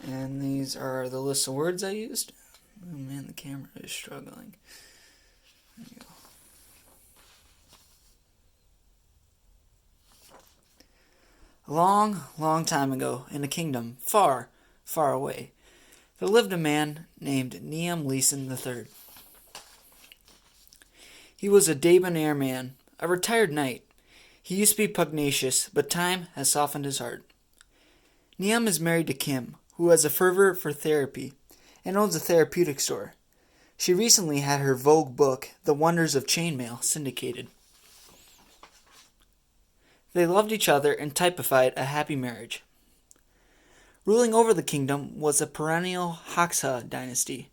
And these are the list of words I used. Oh man, the camera is struggling. There you go. A long, long time ago, in a kingdom far, far away, there lived a man named Neam Leeson III. He was a debonair man, a retired knight. He used to be pugnacious, but time has softened his heart. Neam is married to Kim, who has a fervor for therapy and owns a therapeutic store. She recently had her Vogue book, The Wonders of Chainmail, syndicated. They loved each other and typified a happy marriage. Ruling over the kingdom was a perennial Haksa dynasty.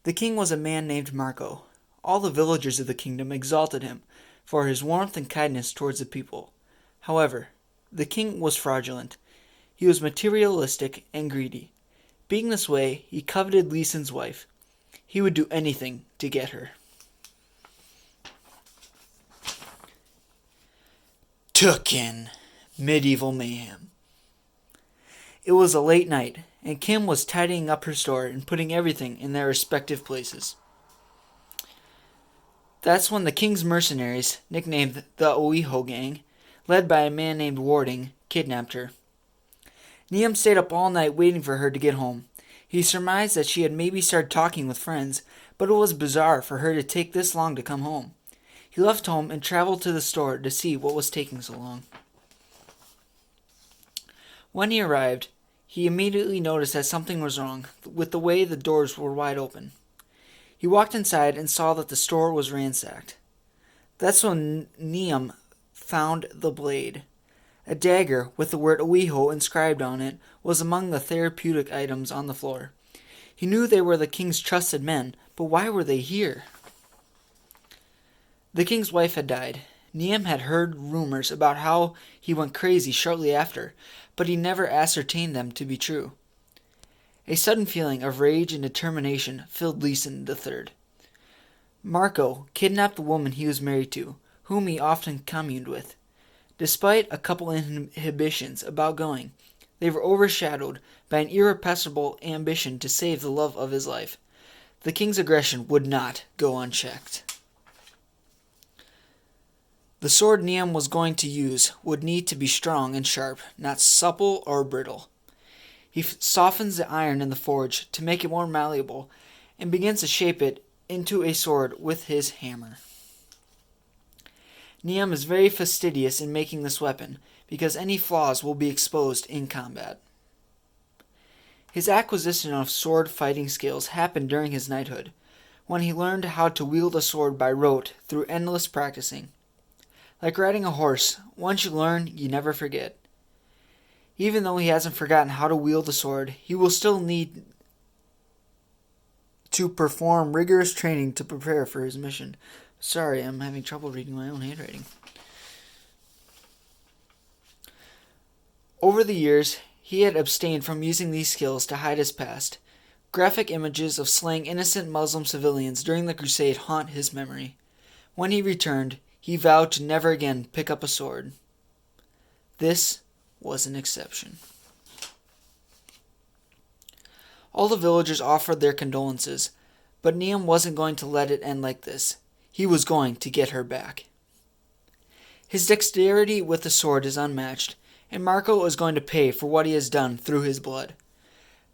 The king was a man named Marco. All the villagers of the kingdom exalted him for his warmth and kindness towards the people. However, the king was fraudulent. He was materialistic and greedy. Being this way, he coveted Leeson's wife. He would do anything to get her. Tooken, medieval mayhem. It was a late night, and Kim was tidying up her store and putting everything in their respective places. That's when the king's mercenaries, nicknamed the Oiho Gang, led by a man named Warding, kidnapped her. Neam stayed up all night waiting for her to get home. He surmised that she had maybe started talking with friends, but it was bizarre for her to take this long to come home. He left home and traveled to the store to see what was taking so long. When he arrived, he immediately noticed that something was wrong with the way the doors were wide open. He walked inside and saw that the store was ransacked. That's when Neam found the blade. A dagger with the word Oiho inscribed on it was among the therapeutic items on the floor. He knew they were the king's trusted men, but why were they here? The king's wife had died. Neam had heard rumors about how he went crazy shortly after, but he never ascertained them to be true. A sudden feeling of rage and determination filled Leeson III. Marco kidnapped the woman he was married to, whom he often communed with. Despite a couple inhibitions about going, they were overshadowed by an irrepressible ambition to save the love of his life. The king's aggression would not go unchecked. The sword Neam was going to use would need to be strong and sharp, not supple or brittle. He softens the iron in the forge to make it more malleable and begins to shape it into a sword with his hammer. Neam is very fastidious in making this weapon because any flaws will be exposed in combat. His acquisition of sword fighting skills happened during his knighthood, when he learned how to wield a sword by rote through endless practicing. Like riding a horse, once you learn, you never forget. Even though he hasn't forgotten how to wield a sword, he will still need to perform rigorous training to prepare for his mission. Sorry, I'm having trouble reading my own handwriting. Over the years, he had abstained from using these skills to hide his past. Graphic images of slaying innocent Muslim civilians during the crusade haunt his memory. When he returned, he vowed to never again pick up a sword. This was an exception. All the villagers offered their condolences, but Neam wasn't going to let it end like this. He was going to get her back. His dexterity with the sword is unmatched, and Marco is going to pay for what he has done through his blood.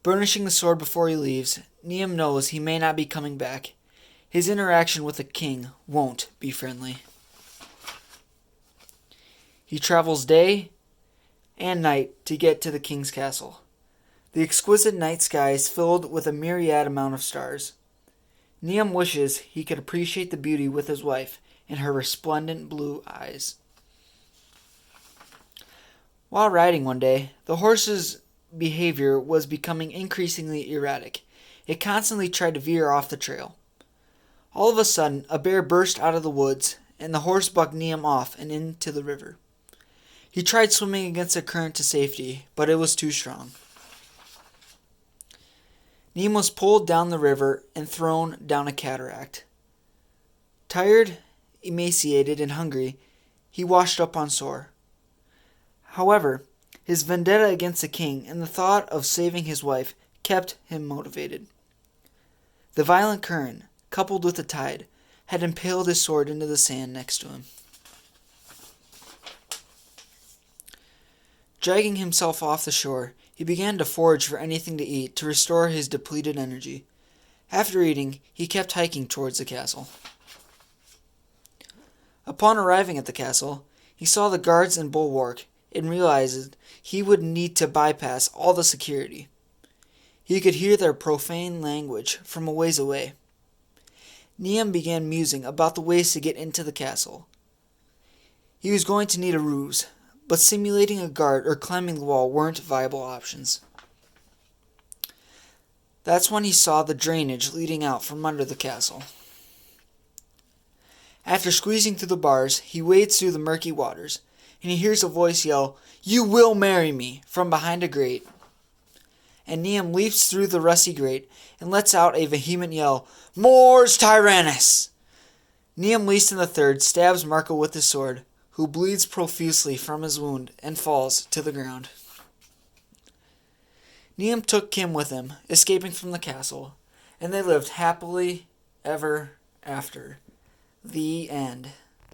Burnishing the sword before he leaves, Neam knows he may not be coming back. His interaction with the king won't be friendly. He travels day and night to get to the king's castle. The exquisite night sky is filled with a myriad amount of stars. Neam wishes he could appreciate the beauty with his wife and her resplendent blue eyes. While riding one day, the horse's behavior was becoming increasingly erratic. It constantly tried to veer off the trail. All of a sudden, a bear burst out of the woods, and the horse bucked Neam off and into the river. He tried swimming against the current to safety, but it was too strong. Neam was pulled down the river and thrown down a cataract. Tired, emaciated, and hungry, he washed up on shore. However, His vendetta against the king and the thought of saving his wife kept him motivated. The violent current, coupled with the tide, had impaled his sword into the sand next to him. Dragging himself off the shore, he began to forage for anything to eat to restore his depleted energy. After eating, he kept hiking towards the castle. Upon arriving at the castle, he saw the guards and bulwark and realized he would need to bypass all the security. He could hear their profane language from a ways away. Niam began musing about the ways to get into the castle. He was going to need a ruse, but simulating a guard or climbing the wall weren't viable options. That's when he saw the drainage leading out from under the castle. After squeezing through the bars, he wades through the murky waters, and he hears a voice yell, "You will marry me," from behind a grate. And Niam leaps through the rusty grate and lets out a vehement yell, "Mors Tyrannus!" Niam Leeson III stabs Marco with his sword, who bleeds profusely from his wound and falls to the ground. Niam took Kim with him, escaping from the castle, and they lived happily ever after. The end.